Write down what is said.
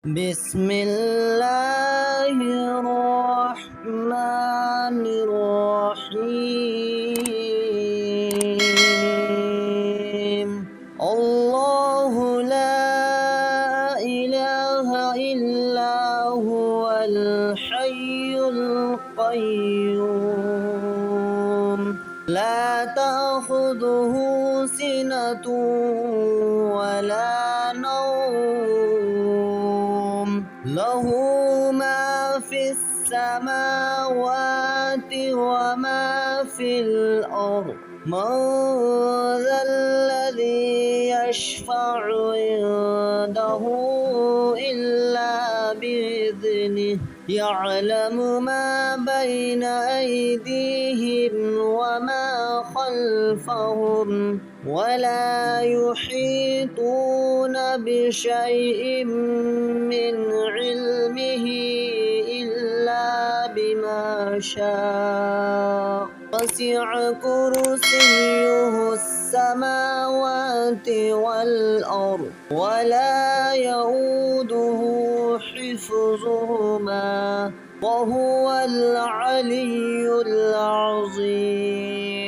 بسم الله الرحمن الرحيم الله لا إله إلا هو الحي القيوم لا تأخذه سنة ولا نوم له ما في السماوات وما في الأرض من ذا الذي يشفع عنده إلا بإذنه يعلم ما بين أيديهم وما خلفهم ولا يحيطون بشيء من علمه إلا بما شاء وسع كرسيه السماوات والأرض ولا يؤوده حفظهما وهو العلي العظيم